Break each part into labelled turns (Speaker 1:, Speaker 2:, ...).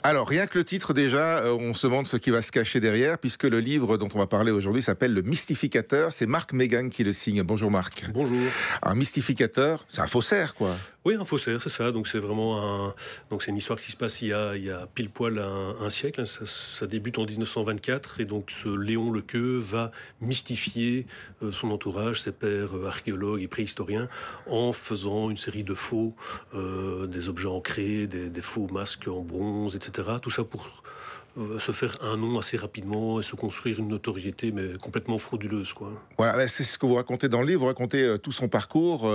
Speaker 1: Alors, rien que le titre déjà, on se demande ce qui va se cacher derrière, puisque le livre dont on va parler aujourd'hui s'appelle Le Mystificateur. C'est Marc Mégan qui le signe. Bonjour Marc.
Speaker 2: Bonjour.
Speaker 1: Un mystificateur, c'est un faussaire, quoi.
Speaker 2: Oui, un faussaire, c'est ça. Donc c'est vraiment donc c'est une histoire qui se passe il y a pile poil un siècle. Ça débute en 1924 et donc ce Léon Lequeux va mystifier son entourage, ses pairs archéologues et préhistoriens, en faisant une série de faux, des objets ancrés, des faux masques en bronze, etc. Tout ça pour se faire un nom assez rapidement et se construire une notoriété, mais complètement frauduleuse, quoi.
Speaker 1: Voilà, c'est ce que vous racontez dans le livre. Vous racontez tout son parcours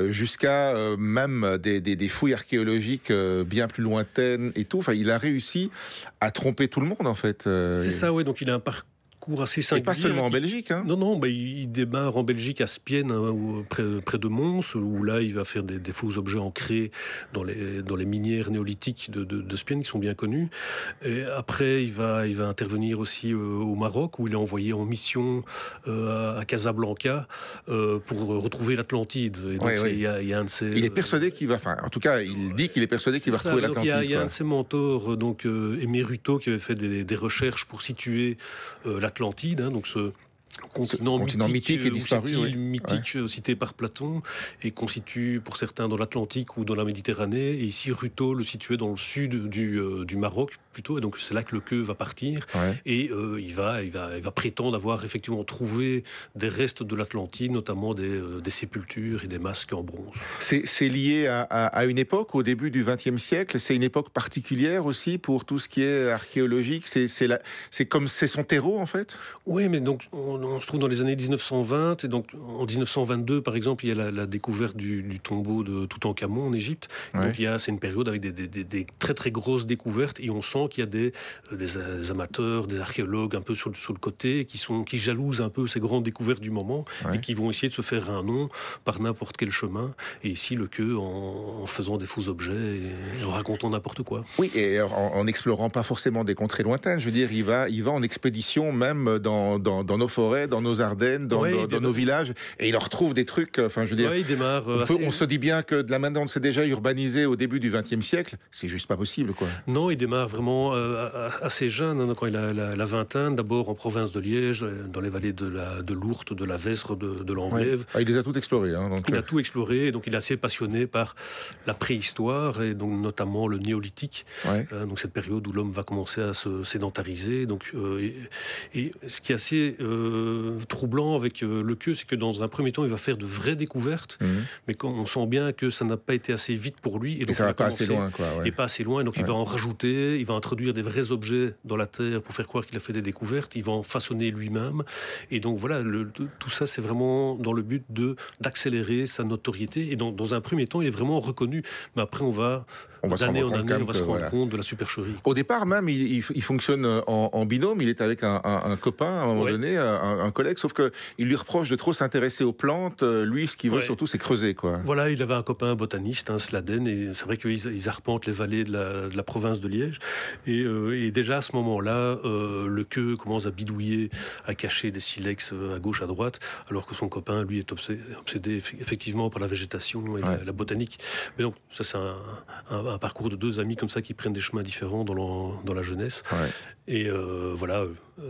Speaker 1: jusqu'à même des fouilles archéologiques bien plus lointaines et tout. Enfin, il a réussi à tromper tout le monde, en fait.
Speaker 2: C'est ça, oui. Donc il a un parcours assez singulier.
Speaker 1: Et pas seulement en Belgique. Hein.
Speaker 2: Non, il démarre en Belgique à Spienne, près de Mons, où là il va faire des faux objets ancrés dans les minières néolithiques de Spienne qui sont bien connues. Et après il va intervenir aussi au Maroc, où il est envoyé en mission à Casablanca pour retrouver l'Atlantide. Et donc il y a un de ses...
Speaker 1: Il est persuadé qu'il va... Enfin, en tout cas, il dit qu'il est persuadé qu'il va retrouver l'Atlantide.
Speaker 2: Il y a un de ses mentors, Aimé Rutot, qui avait fait des recherches pour situer l'Atlantide, donc ce continent mythique
Speaker 1: et disparu,
Speaker 2: mythique cité par Platon, et constitue pour certains dans l'Atlantique ou dans la Méditerranée. Et ici, Rutot le situait dans le sud du Maroc plutôt, et donc c'est là que Lequeux va partir. Ouais. Et il va prétendre avoir effectivement trouvé des restes de l'Atlantide, notamment des sépultures et des masques en bronze.
Speaker 1: C'est lié à une époque, au début du XXe siècle. C'est une époque particulière aussi pour tout ce qui est archéologique. C'est comme c'est son terreau en fait.
Speaker 2: Oui, mais donc on se trouve dans les années 1920, et donc en 1922, par exemple, il y a la découverte du tombeau de Toutankhamon en Égypte. Ouais. Donc c'est une période avec des très très grosses découvertes, et on sent qu'il y a des amateurs, des archéologues un peu sur le côté, qui jalousent un peu ces grandes découvertes du moment, ouais. Et qui vont essayer de se faire un nom par n'importe quel chemin. Et ici, Lequeux, en faisant des faux objets et en racontant n'importe quoi.
Speaker 1: Oui, et en explorant pas forcément des contrées lointaines. Je veux dire, il va en expédition même dans nos forêts, dans nos Ardennes, dans nos villages, et il en retrouve des trucs. Enfin, je veux dire,
Speaker 2: il démarre.
Speaker 1: On se dit bien que de la manière dont c'est déjà urbanisé au début du XXe siècle, c'est juste pas possible, quoi.
Speaker 2: Non, il démarre vraiment assez jeune, quand il a la vingtaine. D'abord en province de Liège, dans les vallées de l'Ourthe, de la Vesre, de l'Amblève.
Speaker 1: Ouais. Il les a toutes explorées.
Speaker 2: Il a tout exploré, donc il est assez passionné par la préhistoire et donc notamment le néolithique. Ouais. Donc cette période où l'homme va commencer à se sédentariser. Donc et ce qui est assez troublant avec Lequeux, c'est que dans un premier temps, il va faire de vraies découvertes, mais quand on sent bien que ça n'a pas été assez vite pour lui, et donc
Speaker 1: ça va pas assez loin, quoi. Ouais.
Speaker 2: Et pas assez loin, et donc il va en rajouter, il va introduire des vrais objets dans la terre pour faire croire qu'il a fait des découvertes, il va en façonner lui-même, et donc voilà, tout ça, c'est vraiment dans le but d'accélérer sa notoriété, et dans un premier temps, il est vraiment reconnu, mais après, d'année en année, on va se rendre compte de la supercherie.
Speaker 1: Au départ, même, il fonctionne en binôme, il est avec un copain, à un moment donné, un collègue, sauf qu'il lui reproche de trop s'intéresser aux plantes. Lui, ce qu'il veut surtout, c'est creuser, quoi.
Speaker 2: Voilà, il avait un copain botaniste, Sladen, et c'est vrai qu'ils arpentent les vallées de la province de Liège. Et déjà, à ce moment-là, Lequeux commence à bidouiller, à cacher des silex à gauche, à droite, alors que son copain, lui, est obsédé effectivement par la végétation et la botanique. Mais donc, ça, c'est un parcours de deux amis comme ça qui prennent des chemins différents dans la jeunesse. Ouais. Et voilà,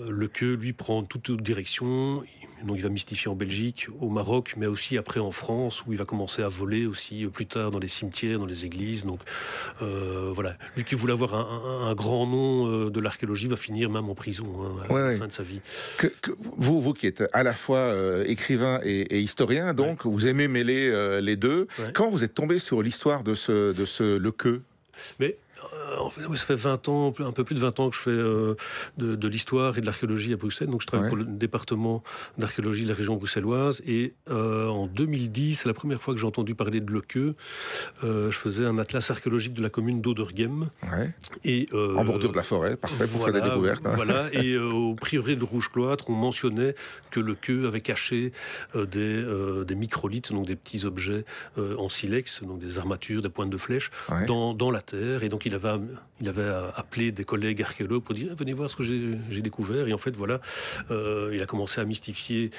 Speaker 2: Lequeux, lui, prend toute direction. Donc il va mystifier en Belgique, au Maroc, mais aussi après en France, où il va commencer à voler aussi plus tard dans les cimetières, dans les églises. Donc voilà, lui qui voulait avoir un grand nom de l'archéologie va finir même en prison à la fin de sa vie.
Speaker 1: Vous qui êtes à la fois écrivain et historien, donc vous aimez mêler les deux. Ouais. Quand vous êtes tombé sur l'histoire de ce Lequeux?
Speaker 2: Mais ça fait 20 ans, un peu plus de 20 ans que je fais de l'histoire et de l'archéologie à Bruxelles. Donc je travaille pour le département d'archéologie de la région bruxelloise. Et en 2010, c'est la première fois que j'ai entendu parler de Lequeux. Je faisais un atlas archéologique de la commune d'Auderghem. Ouais.
Speaker 1: En bordure de la forêt, parfait pour faire des découvertes.
Speaker 2: Voilà, et au prieuré de Rouge-Cloître, on mentionnait que Lequeux avait caché des microlithes, donc des petits objets en silex, donc des armatures, des pointes de flèches, dans la terre. Et donc il avait il avait appelé des collègues archéologues pour dire venez voir ce que j'ai découvert. Et en fait, voilà, il a commencé à mystifier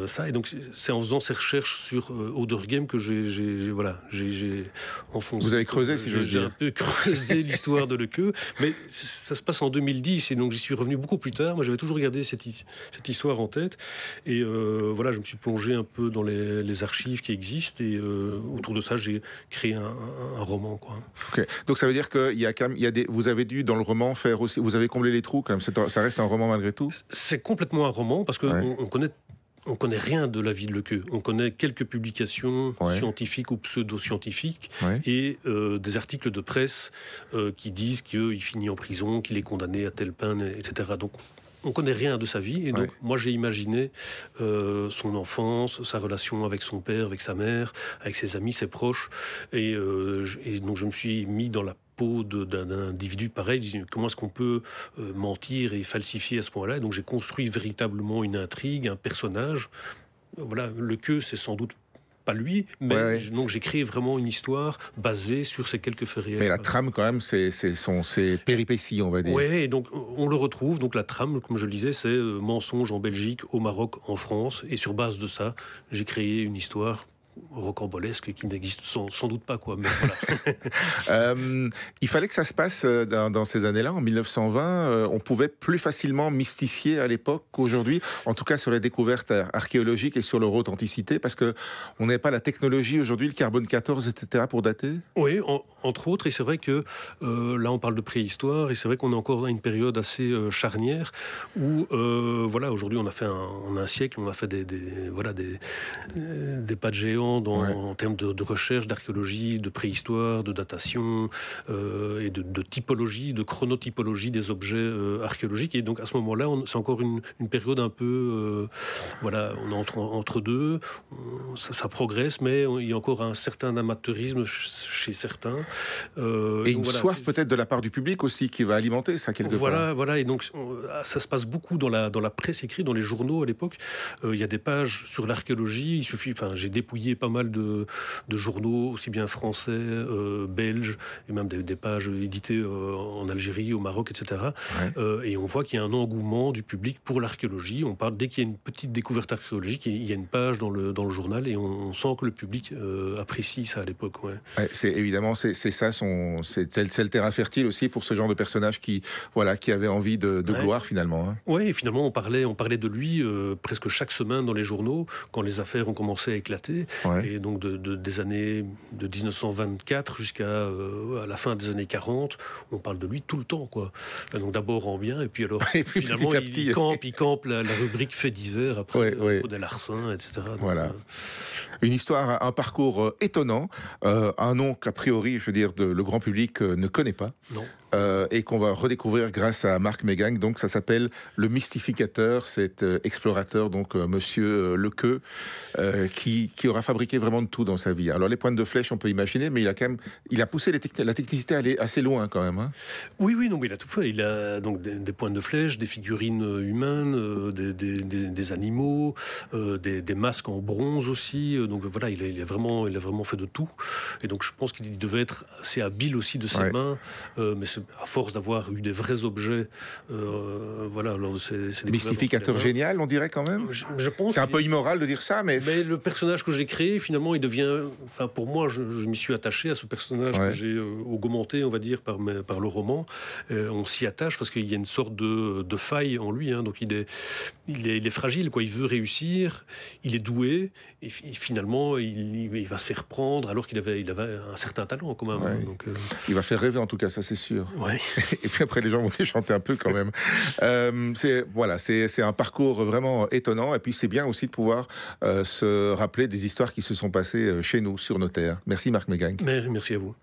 Speaker 2: ça. Et donc, c'est en faisant ces recherches sur Auderghem que j'ai enfoncé.
Speaker 1: Vous avez creusé, si j'ose dire.
Speaker 2: J'ai un peu creusé l'histoire de Lequeux. Mais ça se passe en 2010. Et donc, j'y suis revenu beaucoup plus tard. Moi, j'avais toujours gardé cette histoire en tête. Et voilà, je me suis plongé un peu dans les archives qui existent. Et autour de ça, j'ai créé un roman, quoi.
Speaker 1: Okay. Donc ça veut dire qu'il y a quand même, vous avez dû dans le roman faire aussi, vous avez comblé les trous quand même. Ça reste un roman malgré tout.
Speaker 2: C'est complètement un roman parce que on connaît rien de la vie de Lequeux. On connaît quelques publications scientifiques ou pseudo-scientifiques et des articles de presse qui disent qu'il finit en prison, qu'il est condamné à telle peine, etc. Donc on connaît rien de sa vie. Et donc, moi, j'ai imaginé son enfance, sa relation avec son père, avec sa mère, avec ses amis, ses proches. Et donc, je me suis mis dans la peau d'un individu pareil. Comment est-ce qu'on peut mentir et falsifier à ce point-là? Et donc, j'ai construit véritablement une intrigue, un personnage. Voilà, Lequeux, c'est sans doute pas lui, mais donc j'ai créé vraiment une histoire basée sur ces quelques faits réels.
Speaker 1: Mais la trame, quand même, c'est ses péripéties, on va dire.
Speaker 2: Oui, et donc on le retrouve. Donc la trame, comme je le disais, c'est mensonge en Belgique, au Maroc, en France. Et sur base de ça, j'ai créé une histoire rocambolesque qui n'existe sans doute pas, quoi. Mais voilà.
Speaker 1: Il fallait que ça se passe dans ces années-là, en 1920. On pouvait plus facilement mystifier à l'époque qu'aujourd'hui, en tout cas sur les découvertes archéologiques et sur leur authenticité, parce qu'on n'avait pas la technologie aujourd'hui, le carbone 14, etc., pour dater.
Speaker 2: Oui, entre autres, et c'est vrai que là on parle de préhistoire, et c'est vrai qu'on est encore à une période assez charnière où, voilà, aujourd'hui on a un siècle, on a fait des pas de géants en termes de recherche, d'archéologie, de préhistoire, de datation et de typologie, de chronotypologie des objets archéologiques. Et donc à ce moment-là, c'est encore une période un peu, voilà, on est entre deux, ça progresse, mais il y a encore un certain amateurisme chez certains.
Speaker 1: Et une soif peut-être de la part du public aussi qui va alimenter ça quelque part.
Speaker 2: Voilà, et donc ça se passe beaucoup dans la presse écrite, dans les journaux à l'époque. Il y a des pages sur l'archéologie. Il suffit, j'ai dépouillé pas mal de journaux, aussi bien français, belges, et même des pages éditées en Algérie, au Maroc, etc. Et on voit qu'il y a un engouement du public pour l'archéologie. On parle dès qu'il y a une petite découverte archéologique, il y a une page dans le journal, et on sent que le public apprécie ça à l'époque.
Speaker 1: C'est évidemment c'est ça, c'est le terrain fertile aussi pour ce genre de personnage qui avait envie de gloire finalement. Hein.
Speaker 2: Oui, finalement on parlait de lui presque chaque semaine dans les journaux quand les affaires ont commencé à éclater. Et donc des années de 1924 jusqu'à la fin des années 40, on parle de lui tout le temps, quoi. Donc d'abord en bien, et puis alors finalement il campe la rubrique faits divers après des larcins, etc. Donc,
Speaker 1: voilà. Une histoire, un parcours étonnant, un nom qu'a priori, je veux dire, le grand public ne connaît pas.
Speaker 2: Non.
Speaker 1: Et qu'on va redécouvrir grâce à Marc Mégang. Donc ça s'appelle Le Mystificateur, cet explorateur, donc monsieur Lequeux, qui aura fabriqué vraiment de tout dans sa vie. Alors les pointes de flèche, on peut imaginer, mais il a poussé la technicité à aller assez loin quand même. Hein.
Speaker 2: Oui, non, mais il a tout fait. Il a donc des pointes de flèche, des figurines humaines, des animaux, des masques en bronze aussi. Donc voilà, il a vraiment fait de tout. Et donc je pense qu'il devait être assez habile aussi de ses mains, mais à force d'avoir eu des vrais objets, voilà, lors de ces
Speaker 1: mystificateur génial, on dirait quand même.
Speaker 2: Je pense.
Speaker 1: C'est un peu immoral de dire ça, mais
Speaker 2: le personnage que j'ai créé, finalement, il devient. Enfin, pour moi, je m'y suis attaché à ce personnage que j'ai augmenté, on va dire, par le roman. On s'y attache parce qu'il y a une sorte de faille en lui. Hein, donc il est fragile, quoi. Il veut réussir, il est doué, et finalement, il va se faire prendre alors qu'il avait un certain talent, quand même. Hein, donc,
Speaker 1: il va faire rêver, en tout cas, ça c'est sûr. Et puis après, les gens vont déchanter un peu quand même. C'est un parcours vraiment étonnant. Et puis c'est bien aussi de pouvoir se rappeler des histoires qui se sont passées chez nous, sur nos terres. Merci Marc Mégang.
Speaker 2: Merci à vous.